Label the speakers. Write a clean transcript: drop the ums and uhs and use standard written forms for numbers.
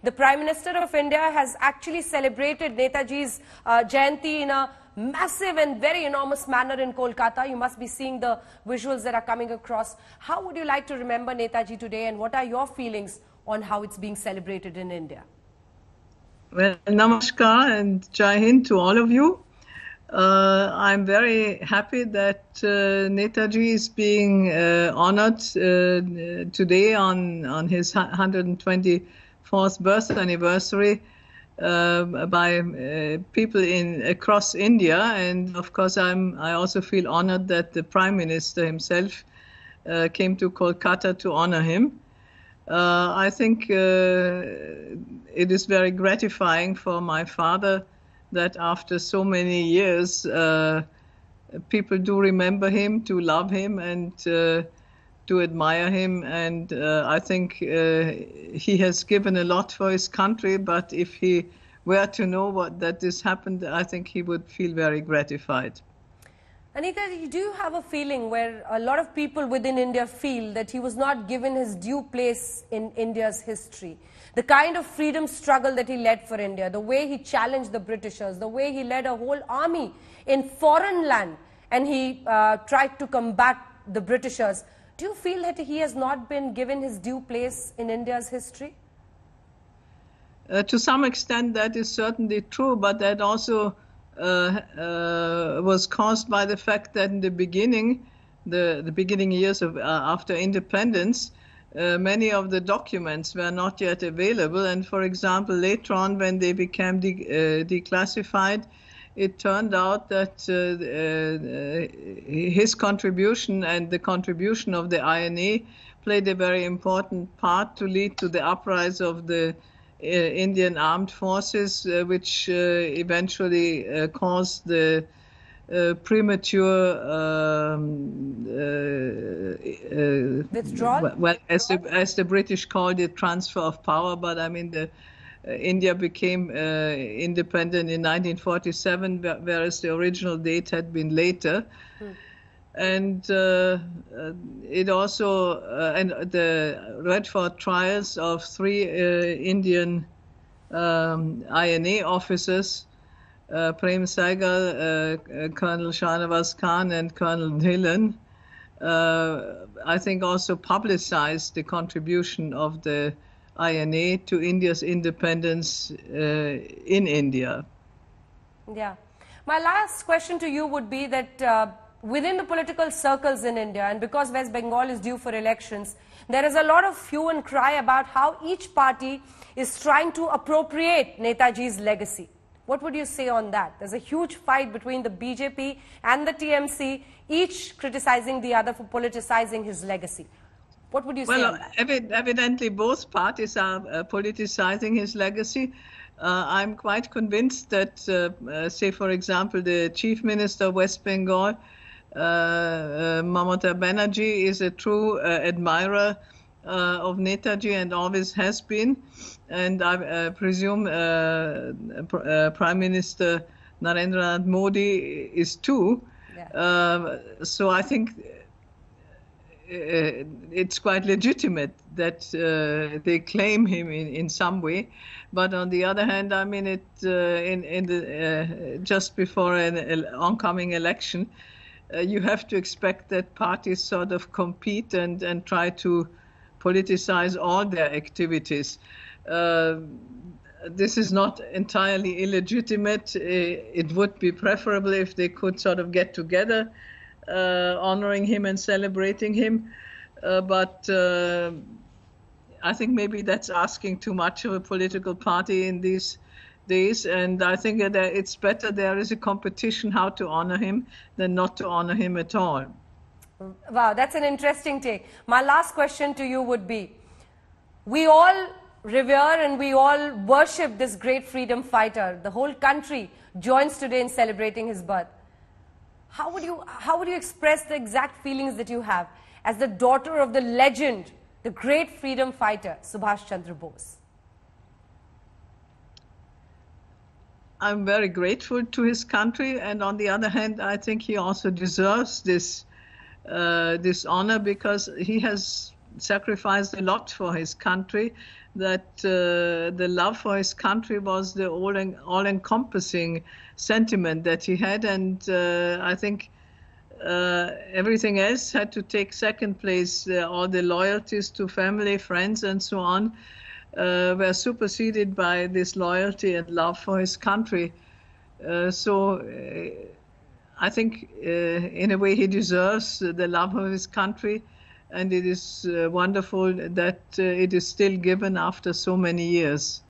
Speaker 1: The Prime Minister of India has actually celebrated Netaji's Jayanti in a massive and very enormous manner in Kolkata. You must be seeing the visuals that are coming across. How would you like to remember Netaji today, and what are your feelings on how it's being celebrated in India?
Speaker 2: Well, namaskar and Jai Hind to all of you. I'm very happy that Netaji is being honored today on his 124th birth anniversary by people across India, and of course I also feel honored that the Prime Minister himself came to Kolkata to honor him. I think it is very gratifying for my father that after so many years people do remember him, to love him, and to admire him. And I think he has given a lot for his country, but if he were to know that this happened, I think he would feel very gratified.
Speaker 1: Anita, do you have a feeling where a lot of people within India feel that he was not given his due place in India's history? The kind of freedom struggle that he led for India, the way he challenged the Britishers, the way he led a whole army in foreign land and he tried to combat the Britishers. Do you feel that he has not been given his due place in India's history?
Speaker 2: To some extent that is certainly true, but that also was caused by the fact that in the beginning, the beginning years of after independence, many of the documents were not yet available, and for example later on when they became declassified, it turned out that his contribution and the contribution of the INA played a very important part to lead to the uprising of the Indian armed forces, which eventually caused the premature
Speaker 1: withdrawal?
Speaker 2: Well, as the British called it, transfer of power. But I mean, India became independent in 1947, whereas the original date had been later. And it also, and the Redford trials of 3 Indian INA officers, Prem Saigal, Colonel Shahnawaz Khan and Colonel Dhillon, I think also publicized the contribution of the INA to India's independence in India.
Speaker 1: Yeah. My last question to you would be that within the political circles in India, and because West Bengal is due for elections, there is a lot of hue and cry about how each party is trying to appropriate Netaji's legacy. What would you say on that? There's a huge fight between the BJP and the TMC, each criticizing the other for politicizing his legacy. What would you say?
Speaker 2: Well, evidently both parties are politicizing his legacy. I'm quite convinced that, say, for example, the Chief Minister of West Bengal, Mamata Banerjee, is a true admirer of Netaji and always has been. And I presume Prime Minister Narendra Modi is too. Yeah. So I think it's quite legitimate that they claim him in some way. But on the other hand, I mean, just before an oncoming election, you have to expect that parties sort of compete and try to politicize all their activities. This is not entirely illegitimate. It would be preferable if they could sort of get together, honoring him and celebrating him. But I think maybe that's asking too much of a political party in these days. And I think that it's better there is a competition how to honor him than not to honor him at all.
Speaker 1: Wow, that's an interesting take. My last question to you would be, we all revere and we all worship this great freedom fighter. The whole country joins today in celebrating his birth. How would you express the exact feelings that you have as the daughter of the legend, the great freedom fighter, Subhash Chandra Bose?
Speaker 2: I'm very grateful to his country, and on the other hand, I think he also deserves this honor, because he has sacrificed a lot for his country, that the love for his country was the all-encompassing sentiment that he had, and I think everything else had to take second place. All the loyalties to family, friends, and so on were superseded by this loyalty and love for his country. So I think in a way he deserves the love of his country, and it is wonderful that it is still given after so many years.